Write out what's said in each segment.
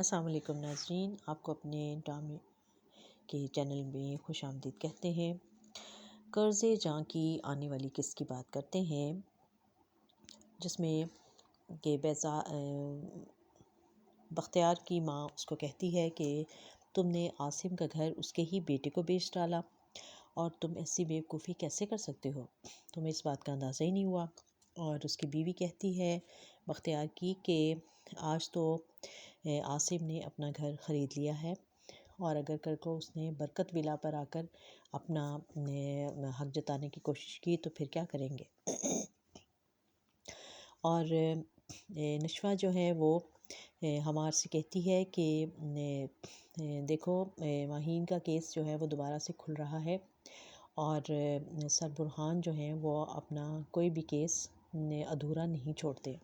السلام علیکم ناظرین، آپ کو اپنے ڈرامے کے چینل میں خوش آمدید کہتے ہیں۔ قرض جاں کی آنے والی قسط کی بات کرتے ہیں، جس میں کہ بختیار کی ماں اس کو کہتی ہے کہ تم نے عاصم کا گھر اس کے ہی بیٹے کو بیچ ڈالا اور تم ایسی بیوقوفی کیسے کر سکتے ہو، تمہیں اس بات کا اندازہ ہی نہیں ہوا۔ اور اس کی بیوی کہتی ہے بختیار کی کہ آج تو عاصم نے اپنا گھر خرید لیا ہے، اور اگر کل کو اس نے برکت ولا پر آ کر اپنا حق جتانے کی کوشش کی تو پھر کیا کریں گے۔ اور نشوہ جو ہے وہ ہمار سے کہتی ہے کہ دیکھو ماہین کا کیس جو ہے وہ دوبارہ سے کھل رہا ہے، اور سر برہان جو ہیں وہ اپنا کوئی بھی کیس ادھورا نہیں چھوڑتے۔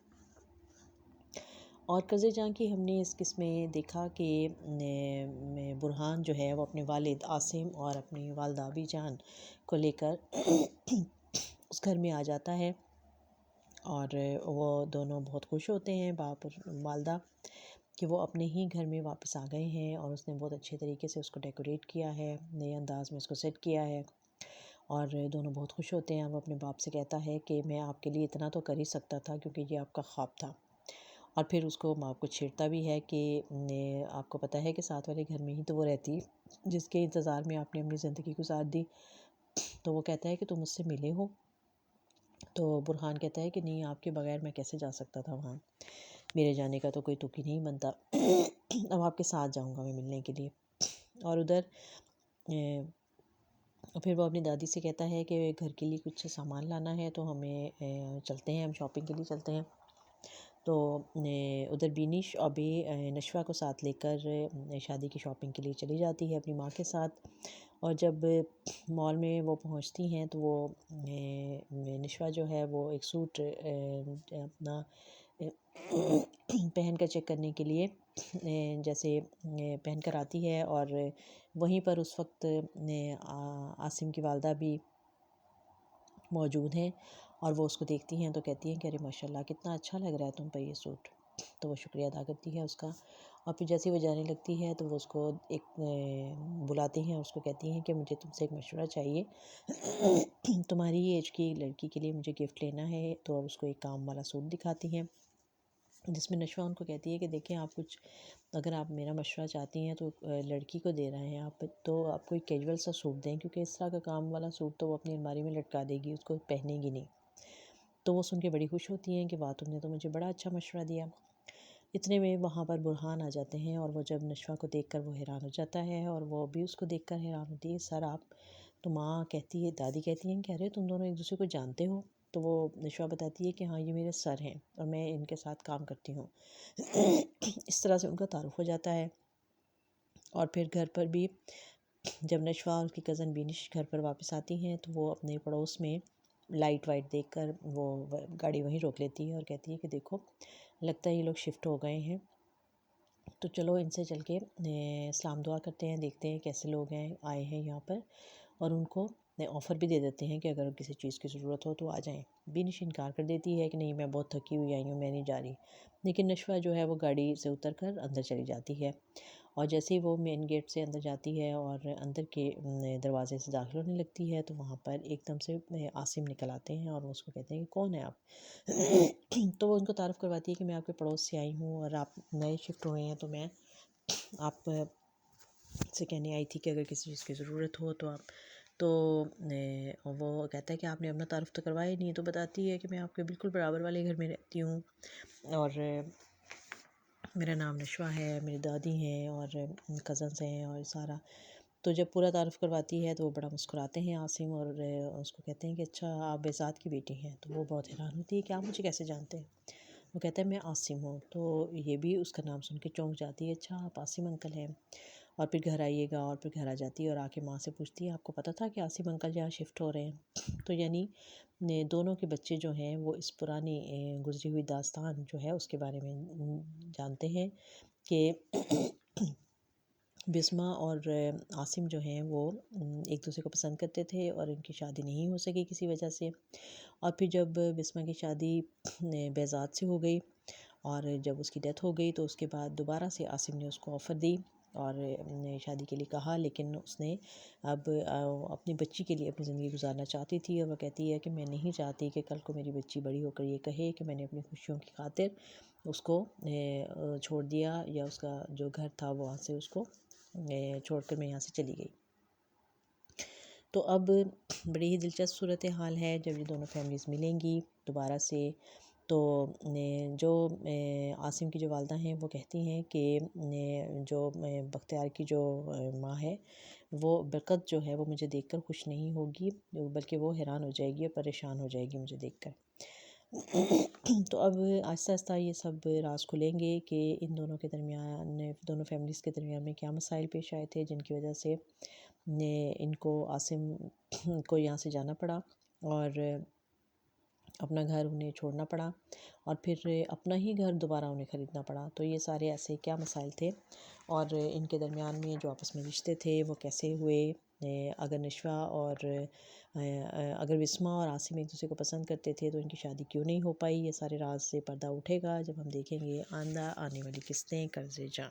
اور قرض جاں کی ہم نے اس قسم میں دیکھا کہ برہان جو ہے وہ اپنے والد عاصم اور اپنی والدہ ابی جان کو لے کر اس گھر میں آ جاتا ہے، اور وہ دونوں بہت خوش ہوتے ہیں، باپ اور والدہ، کہ وہ اپنے ہی گھر میں واپس آ گئے ہیں، اور اس نے بہت اچھے طریقے سے اس کو ڈیکوریٹ کیا ہے، نئے انداز میں اس کو سیٹ کیا ہے، اور دونوں بہت خوش ہوتے ہیں۔ وہ اپنے باپ سے کہتا ہے کہ میں آپ کے لیے اتنا تو کر ہی سکتا تھا کیونکہ یہ آپ کا خواب تھا، اور پھر اس کو باپ کو چھیڑتا بھی ہے کہ آپ کو پتہ ہے کہ ساتھ والے گھر میں ہی تو وہ رہتی جس کے انتظار میں آپ نے اپنی زندگی گزار دی۔ تو وہ کہتا ہے کہ تم مجھ سے ملے ہو؟ تو برہان کہتا ہے کہ نہیں، آپ کے بغیر میں کیسے جا سکتا تھا وہاں، میرے جانے کا تو کوئی تک ہی نہیں بنتا، اب آپ کے ساتھ جاؤں گا میں ملنے کے لیے۔ اور ادھر پھر وہ اپنی دادی سے کہتا ہے کہ گھر کے لیے کچھ سامان لانا ہے تو ہمیں چلتے ہیں، ہم شاپنگ کے لیے چلتے ہیں۔ تو ادھر بینش ابھی نشوہ کو ساتھ لے کر شادی کی شاپنگ کے لیے چلی جاتی ہے اپنی ماں کے ساتھ، اور جب مال میں وہ پہنچتی ہیں تو وہ نشوہ جو ہے وہ ایک سوٹ اپنا پہن کر چیک کرنے کے لیے جیسے پہن کر آتی ہے، اور وہیں پر اس وقت عاصم کی والدہ بھی موجود ہیں، اور وہ اس کو دیکھتی ہیں تو کہتی ہیں کہ ارے ماشاء اللہ کتنا اچھا لگ رہا ہے تم پہ یہ سوٹ۔ تو وہ شکریہ ادا کرتی ہے اس کا، اور پھر جیسے وہ جانے لگتی ہے تو وہ اس کو ایک بلاتی ہیں، اس کو کہتی ہیں کہ مجھے تم سے ایک مشورہ چاہیے، تمہاری ایج کی لڑکی کے لیے مجھے گفٹ لینا ہے۔ تو اس کو ایک کام والا سوٹ دکھاتی ہیں، جس میں نشوہ ان کو کہتی ہے کہ دیکھیں آپ کچھ اگر آپ میرا مشورہ چاہتی ہیں تو لڑکی کو دے رہے ہیں آپ، تو آپ کو ایک کیجول سا سوٹ دیں، کیونکہ اس طرح کا کام والا سوٹ تو وہ اپنی الماری میں لٹکا دے گی، اس کو پہنے گی نہیں۔ تو وہ سن کے بڑی خوش ہوتی ہیں کہ واہ تم نے تو مجھے بڑا اچھا مشورہ دیا۔ اتنے میں وہاں پر برہان آ جاتے ہیں، اور وہ جب نشوہ کو دیکھ کر وہ حیران ہو جاتا ہے، اور وہ بھی اس کو دیکھ کر حیران ہوتی ہے، سر آپ تو ماں کہتی ہے، دادی کہتی ہیں کہ ارے تم دونوں ایک دوسرے کو جانتے ہو؟ تو وہ نشوہ بتاتی ہے کہ ہاں یہ میرے سر ہیں اور میں ان کے ساتھ کام کرتی ہوں۔ اس طرح سے ان کا تعارف ہو جاتا ہے، اور پھر گھر پر بھی جب نشوہ اور اس کی کزن بینش گھر پر واپس آتی ہیں تو وہ اپنے پڑوس میں لائٹ وائٹ دیکھ کر وہ گاڑی وہیں روک لیتی ہے اور کہتی ہے کہ دیکھو لگتا ہے یہ لوگ شفٹ ہو گئے ہیں، تو چلو ان سے چل کے سلام دعا کرتے ہیں، دیکھتے ہیں کیسے لوگ ہیں آئے ہیں یہاں پر، اور ان کو آفر بھی دے دیتے ہیں کہ اگر کسی چیز کی ضرورت ہو تو آ جائیں۔ بینش انکار کر دیتی ہے کہ نہیں میں بہت تھکی ہوئی آئی ہوں، میں نہیں جا رہی، لیکن نشوہ جو ہے وہ گاڑی سے اتر کر اندر چلی جاتی ہے، اور جیسے ہی وہ مین گیٹ سے اندر جاتی ہے اور اندر کے دروازے سے داخل ہونے لگتی ہے تو وہاں پر ایک دم سے عاصم نکل آتے ہیں، اور وہ اس کو کہتے ہیں کہ کون ہے آپ؟ تو وہ ان کو تعارف کرواتی ہے کہ میں آپ کے پڑوس سے آئی ہوں اور آپ نئے شفٹ ہوئے ہیں، تو میں آپ سے کہنے آئی تھی کہ اگر کسی چیز کی ضرورت ہو تو آپ، تو وہ کہتا ہے کہ آپ نے اپنا تعارف تو کروایا نہیں، تو بتاتی ہے کہ میں آپ کے بالکل برابر والے گھر میں رہتی ہوں، اور میرا نام نشوہ ہے، میری دادی ہیں اور کزنس ہیں اور سارا۔ تو جب پورا تعارف کرواتی ہے تو وہ بڑا مسکراتے ہیں عاصم، اور اس کو کہتے ہیں کہ اچھا آپ بیزاد کی بیٹی ہیں، تو وہ بہت حیران ہوتی ہے کہ آپ مجھے کیسے جانتے ہیں؟ وہ کہتا ہے میں عاصم ہوں، تو یہ بھی اس کا نام سن کے چونک جاتی ہے، اچھا آپ عاصم انکل ہیں، اور پھر گھر آئیے گا، اور پھر گھر آ جاتی ہے اور آ کے ماں سے پوچھتی ہے آپ کو پتہ تھا کہ عاصم انکل یہاں شفٹ ہو رہے ہیں؟ تو یعنی دونوں کے بچے جو ہیں وہ اس پرانی گزری ہوئی داستان جو ہے اس کے بارے میں جانتے ہیں کہ بسمہ اور عاصم جو ہیں وہ ایک دوسرے کو پسند کرتے تھے، اور ان کی شادی نہیں ہو سکی کسی وجہ سے، اور پھر جب بسمہ کی شادی بیزاد سے ہو گئی اور جب اس کی ڈیتھ ہو گئی تو اس کے بعد دوبارہ سے عاصم نے اس کو آفر دی اور شادی کے لیے کہا، لیکن اس نے اب اپنی بچی کے لیے اپنی زندگی گزارنا چاہتی تھی، اور وہ کہتی ہے کہ میں نہیں چاہتی کہ کل کو میری بچی بڑی ہو کر یہ کہے کہ میں نے اپنی خوشیوں کی خاطر اس کو چھوڑ دیا، یا اس کا جو گھر تھا وہاں سے اس کو چھوڑ کر میں یہاں سے چلی گئی۔ تو اب بڑی ہی دلچسپ صورتحال ہے جب یہ دونوں فیملیز ملیں گی دوبارہ سے، تو جو عاصم کی جو والدہ ہیں وہ کہتی ہیں کہ جو بختیار کی جو ماں ہے وہ برکت جو ہے وہ مجھے دیکھ کر خوش نہیں ہوگی، بلکہ وہ حیران ہو جائے گی اور پریشان ہو جائے گی مجھے دیکھ کر۔ تو اب آہستہ آہستہ یہ سب راز کھلیں گے کہ ان دونوں کے درمیان، دونوں فیملیز کے درمیان میں کیا مسائل پیش آئے تھے جن کی وجہ سے ان کو عاصم کو یہاں سے جانا پڑا اور اپنا گھر انہیں چھوڑنا پڑا، اور پھر اپنا ہی گھر دوبارہ انہیں خریدنا پڑا۔ تو یہ سارے ایسے کیا مسائل تھے، اور ان کے درمیان میں جو آپس میں رشتے تھے وہ کیسے ہوئے، اگر نشوہ اور اگر بسمہ اور عاصم ایک دوسرے کو پسند کرتے تھے تو ان کی شادی کیوں نہیں ہو پائی، یہ سارے راز سے پردہ اٹھے گا جب ہم دیکھیں گے آنے والی قسطیں قرض جاں۔